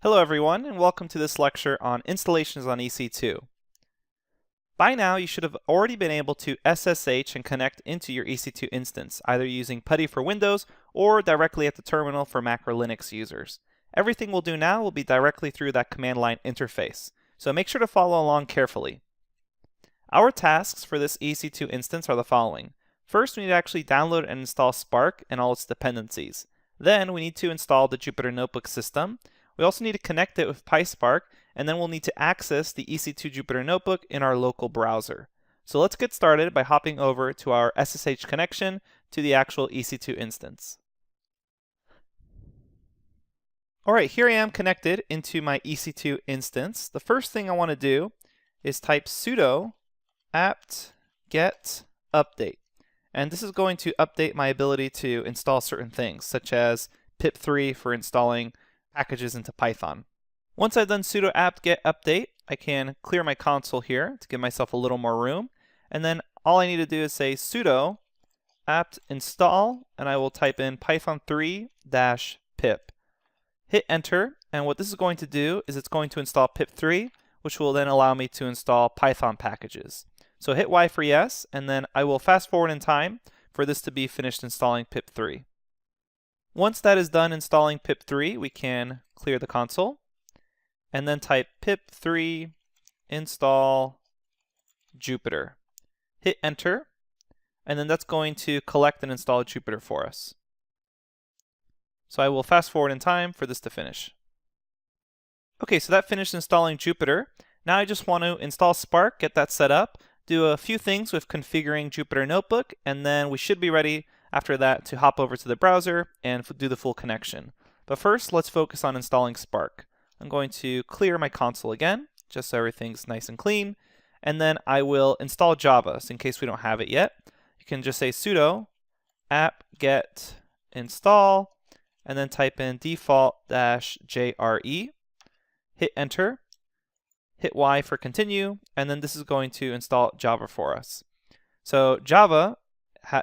Hello everyone, and welcome to this lecture on installations on EC2. By now, you should have already been able to SSH and connect into your EC2 instance, either using PuTTY for Windows or directly at the terminal for Mac or Linux users. Everything we'll do now will be directly through that command line interface, so make sure to follow along carefully. Our tasks for this EC2 instance are the following. First, we need to actually download and install Spark and all its dependencies. Then, we need to install the Jupyter Notebook system. We also need to connect it with PySpark, and then we'll need to access the EC2 Jupyter Notebook in our local browser. So let's get started by hopping over to our SSH connection to the actual EC2 instance. Alright, here I am connected into my EC2 instance. The first thing I want to do is type sudo apt-get update. And this is going to update my ability to install certain things, such as pip3 for installing packages into Python. Once I've done sudo apt-get update, I can clear my console here to give myself a little more room. And then all I need to do is say sudo apt install, and I will type in python3-pip. Hit enter, and what this is going to do is it's going to install pip3, which will then allow me to install Python packages. So hit Y for yes, and then I will fast forward in time for this to be finished installing pip3. Once that is done installing pip3, we can clear the console and then type pip3 install Jupyter. Hit enter, and then that's going to collect and install Jupyter for us. So I will fast forward in time for this to finish. Okay, so that finished installing Jupyter. Now I just want to install Spark, get that set up, do a few things with configuring Jupyter Notebook, and then we should be ready after that to hop over to the browser and do the full connection. But first, let's focus on installing Spark. I'm going to clear my console again, just so everything's nice and clean, and then I will install Java, so in case we don't have it yet. You can just say sudo apt-get install, and then type in default-jre, hit enter, hit Y for continue, and then this is going to install Java for us. So Java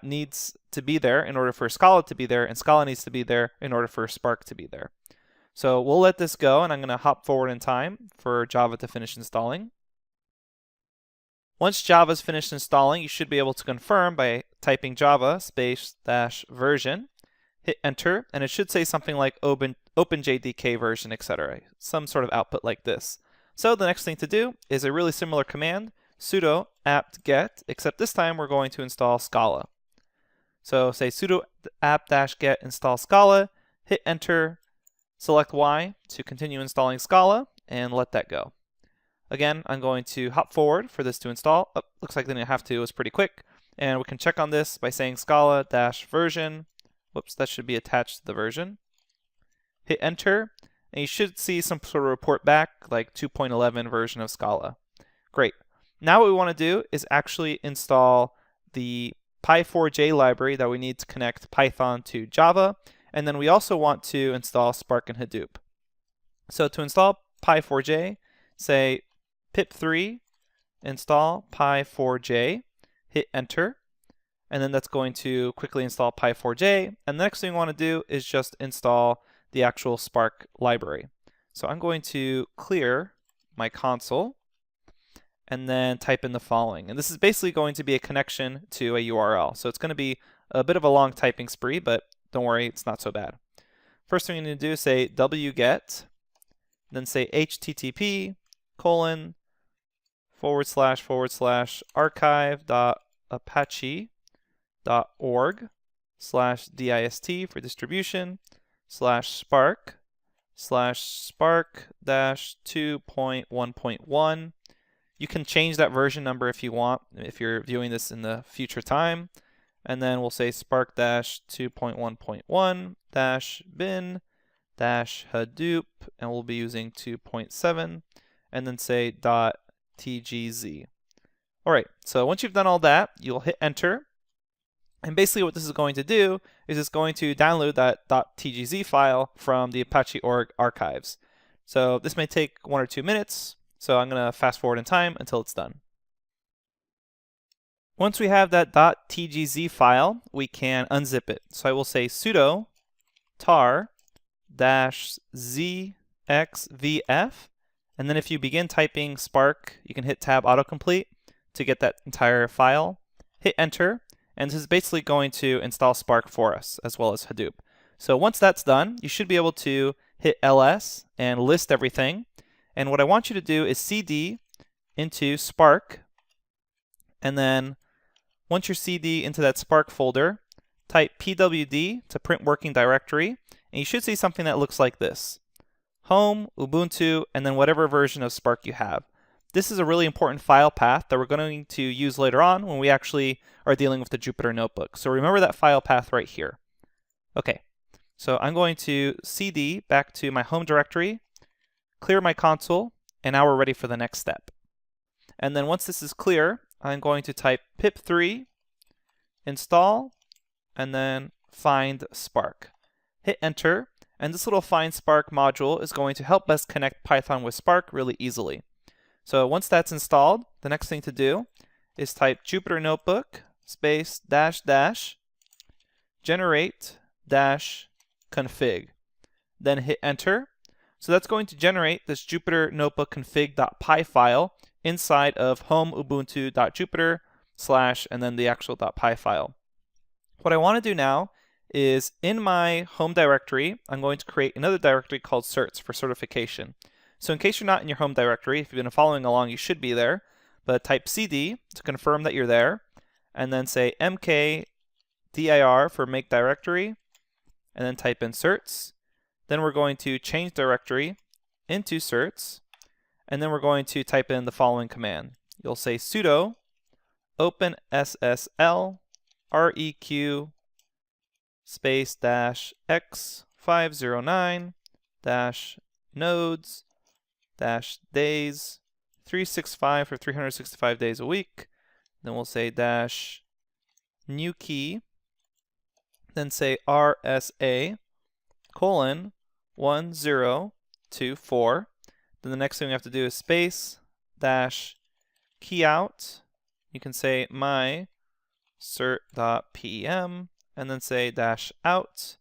needs to be there in order for Scala to be there, and Scala needs to be there in order for Spark to be there. So we'll let this go, and I'm going to hop forward in time for Java to finish installing. Once Java's finished installing, you should be able to confirm by typing java --version, hit enter, and it should say something like OpenJDK version, etc. Some sort of output like this. So the next thing to do is a really similar command, sudo apt-get, except this time we're going to install Scala. So say sudo apt-get install Scala, hit enter, select Y to continue installing Scala, and let that go. Again, I'm going to hop forward for this to install. Oh, looks like I didn't have to, it was pretty quick. And we can check on this by saying Scala-version. Whoops, that should be attached to the version. Hit enter, and you should see some sort of report back, like 2.11 version of Scala. Great. Now what we want to do is actually install the py4j library that we need to connect Python to Java, and then we also want to install Spark and Hadoop. So to install py4j, say pip3 install py4j, hit enter, and then that's going to quickly install py4j, and the next thing we want to do is just install the actual Spark library. So I'm going to clear my console and then type in the following. And this is basically going to be a connection to a URL. So it's going to be a bit of a long typing spree, but don't worry, it's not so bad. First thing you need to do is say wget, then say http://archive.apache.org/dist for distribution /spark/spark-2.1.1. You can change that version number if you want, if you're viewing this in the future time. And then we'll say spark-2.1.1-bin-hadoop, and we'll be using 2.7, and then say .tgz. Alright, so once you've done all that, you'll hit enter. And basically what this is going to do is it's going to download that .tgz file from the Apache org archives. So this may take 1 or 2 minutes, so I'm going to fast forward in time until it's done. Once we have that .tgz file, we can unzip it. So I will say sudo tar -z xvf, and then if you begin typing Spark, you can hit Tab Autocomplete to get that entire file. Hit Enter, and this is basically going to install Spark for us, as well as Hadoop. So once that's done, you should be able to hit ls and list everything. And what I want you to do is cd into Spark, and then once you're cd into that Spark folder, type pwd to print working directory, and you should see something that looks like this: home, Ubuntu, and then whatever version of Spark you have. This is a really important file path that we're going to use later on when we actually are dealing with the Jupyter Notebook. So remember that file path right here. Okay, so I'm going to cd back to my home directory, clear my console, and now we're ready for the next step. And then once this is clear, I'm going to type pip3 install and then find Spark. Hit Enter, and this little find Spark module is going to help us connect Python with Spark really easily. So once that's installed, the next thing to do is type Jupyter Notebook space dash dash generate dash config. Then hit Enter. So that's going to generate this Jupyter Notebook config.py file inside of home ubuntu.jupyter / and then the actual .py file. What I want to do now is in my home directory, I'm going to create another directory called certs for certification. So in case you're not in your home directory, if you've been following along, you should be there. But type cd to confirm that you're there, and then say mkdir for make directory, and then type in certs. Then we're going to change directory into certs, and then we're going to type in the following command. You'll say sudo openssl req space dash x509 dash nodes dash days 365 for 365 days a week. Then we'll say dash new key, then say rsa colon 1024. Then the next thing we have to do is space dash key out. You can say my cert.pem, and then say dash out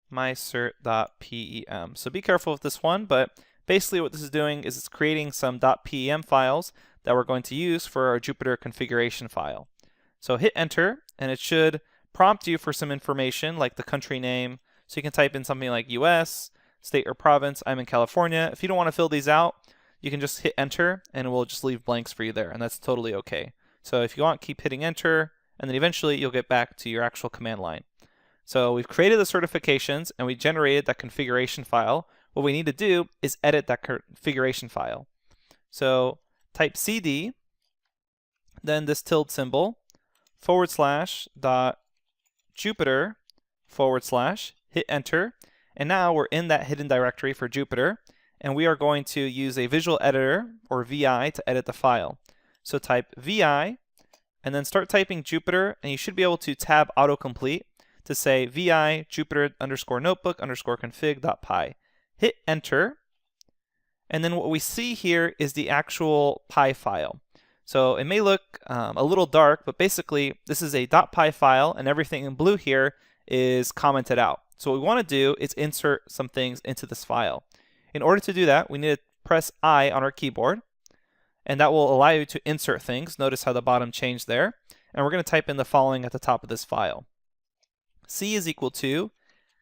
my cert.pem. So be careful with this one, but basically what this is doing is it's creating some .pem files that we're going to use for our Jupyter configuration file. So hit Enter, and it should prompt you for some information like the country name. So you can type in something like US, state or province. I'm in California. If you don't want to fill these out, you can just hit Enter, and it will just leave blanks for you there, and that's totally okay. So if you want, keep hitting Enter, and then eventually you'll get back to your actual command line. So we've created the certifications, and we generated that configuration file. What we need to do is edit that configuration file. So type cd, then this tilde symbol, /.jupyter / hit Enter, and now we're in that hidden directory for Jupyter, and we are going to use a visual editor, or VI, to edit the file. So type VI, and then start typing Jupyter, and you should be able to tab autocomplete to say VI Jupyter _notebook _config.py. Hit Enter, and then what we see here is the actual py file. So it may look a little dark, but basically this is a .py file, and everything in blue here is commented out. So what we want to do is insert some things into this file. In order to do that, we need to press I on our keyboard, and that will allow you to insert things. Notice how the bottom changed there. And we're going to type in the following at the top of this file. C is equal to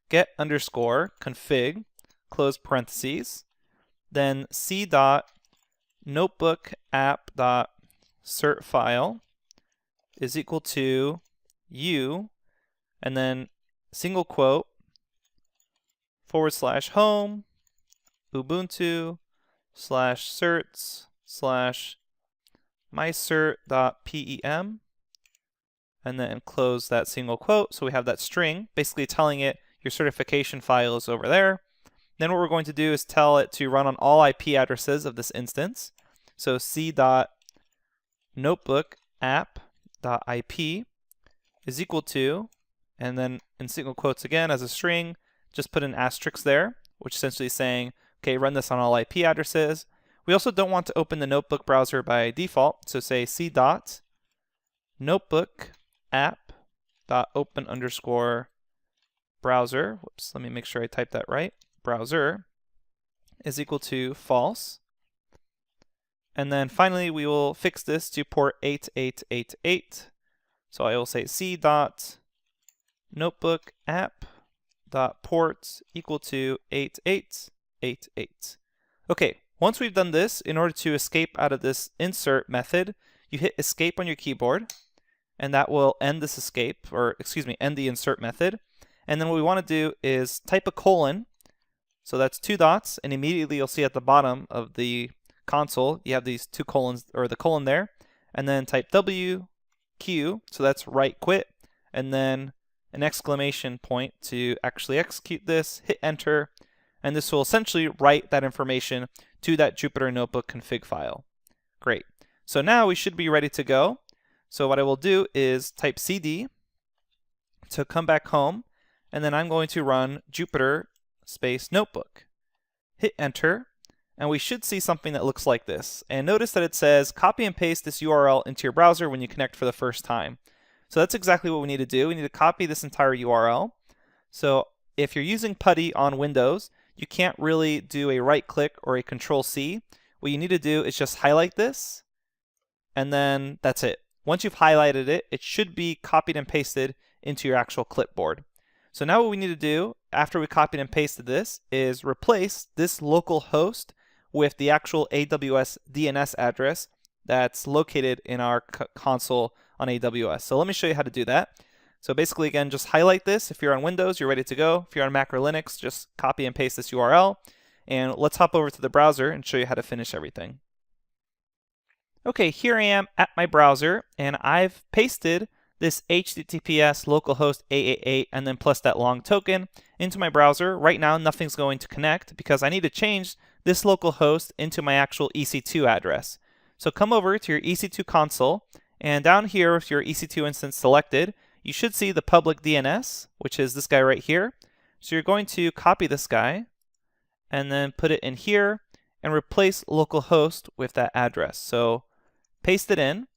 get underscore config, close parentheses, then c dot notebook app dot cert file is equal to u, and then single quote / home ubuntu /certs /mycert.pem, and then close that single quote. So we have that string basically telling it your certification file is over there. Then what we're going to do is tell it to run on all IP addresses of this instance. So c.notebookapp.ip is equal to, and then in single quotes again as a string, just put an asterisk there, which essentially is saying, okay, run this on all IP addresses. We also don't want to open the notebook browser by default, so say c.notebookapp.open_browser. Whoops, let me make sure I type that right. Browser. is equal to false. And then finally, we will fix this to port 8888. So I will say c dot notebook app dot port equal to 8888. Okay, once we've done this, in order to escape out of this insert method, you hit escape on your keyboard, and that will end this escape, or excuse me, end the insert method. And then what we want to do is type a colon. So that's 2 dots, and immediately you'll see at the bottom of the console, you have these 2 colons, or the colon there, and then type W, Q, so that's write quit, and then an exclamation point to actually execute this, hit enter, and this will essentially write that information to that Jupyter Notebook config file. Great. So now we should be ready to go. So what I will do is type cd to come back home, and then I'm going to run Jupyter space notebook. Hit enter, and we should see something that looks like this. And notice that it says copy and paste this URL into your browser when you connect for the first time. So that's exactly what we need to do. We need to copy this entire URL. So if you're using PuTTY on Windows, you can't really do a right click or a control C. What you need to do is just highlight this, and then that's it. Once you've highlighted it, it should be copied and pasted into your actual clipboard. So now what we need to do after we copied and pasted this is replace this local host with the actual AWS DNS address that's located in our console on AWS. So let me show you how to do that. So basically, again, just highlight this. If you're on Windows, you're ready to go. If you're on Mac or Linux, just copy and paste this URL. And let's hop over to the browser and show you how to finish everything. Okay, here I am at my browser, and I've pasted this HTTPS localhost 888 and then plus that long token into my browser. Right now, nothing's going to connect because I need to change this localhost into my actual EC2 address. So come over to your EC2 console, and down here with your EC2 instance selected, you should see the public DNS, which is this guy right here. So you're going to copy this guy and then put it in here and replace localhost with that address. So paste it in,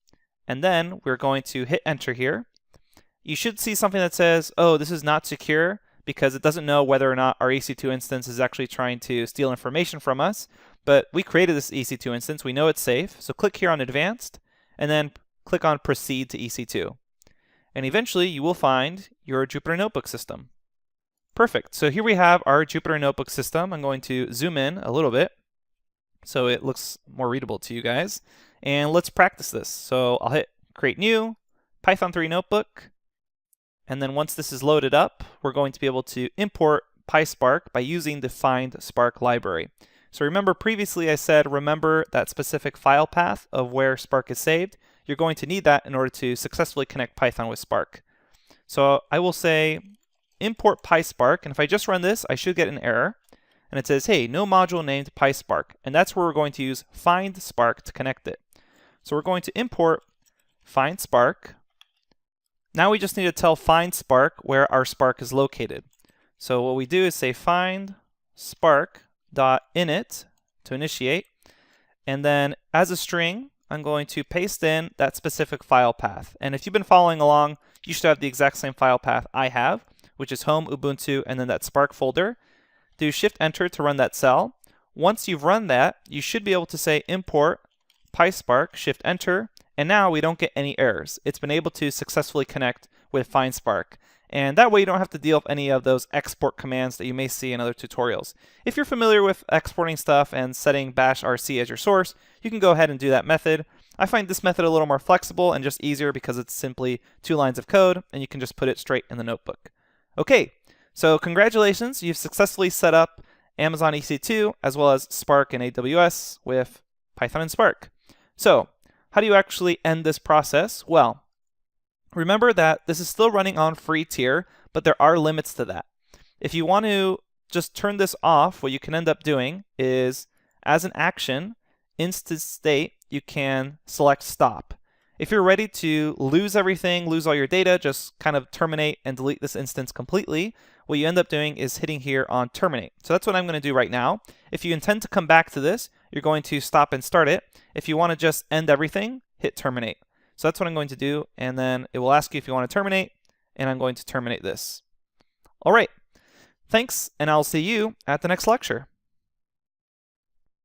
and then we're going to hit enter here. You should see something that says, oh, this is not secure, because it doesn't know whether or not our EC2 instance is actually trying to steal information from us. But we created this EC2 instance. We know it's safe. So click here on advanced, and then click on proceed to EC2. And eventually you will find your Jupyter Notebook system. Perfect. So here we have our Jupyter Notebook system. I'm going to zoom in a little bit so it looks more readable to you guys. And let's practice this. So I'll hit create new, Python 3 notebook. And then once this is loaded up, we're going to be able to import PySpark by using the find Spark library. So remember previously I said remember that specific file path of where Spark is saved. You're going to need that in order to successfully connect Python with Spark. So I will say import PySpark, and if I just run this, I should get an error. And it says, hey, no module named PySpark. And that's where we're going to use find Spark to connect it. So we're going to import find Spark. Now we just need to tell find Spark where our Spark is located. So what we do is say find spark.init to initiate. And then as a string, I'm going to paste in that specific file path. And if you've been following along, you should have the exact same file path I have, which is home, Ubuntu, and then that Spark folder. Do Shift-Enter to run that cell. Once you've run that, you should be able to say import PySpark, Shift-Enter, and now we don't get any errors. It's been able to successfully connect with find Spark. And that way you don't have to deal with any of those export commands that you may see in other tutorials. If you're familiar with exporting stuff and setting bash rc as your source, you can go ahead and do that method. I find this method a little more flexible and just easier because it's simply 2 lines of code and you can just put it straight in the notebook. Okay, so congratulations, you've successfully set up Amazon EC2 as well as Spark and AWS with Python and Spark. So how do you actually end this process? Well, remember that this is still running on free tier, but there are limits to that. If you want to just turn this off, what you can end up doing is, as an action, instance state, you can select stop. If you're ready to lose everything, lose all your data, just kind of terminate and delete this instance completely, what you end up doing is hitting here on terminate. So that's what I'm going to do right now. If you intend to come back to this, you're going to stop and start it. If you want to just end everything, hit terminate. So that's what I'm going to do, and then it will ask you if you want to terminate, and I'm going to terminate this. All right, thanks, and I'll see you at the next lecture.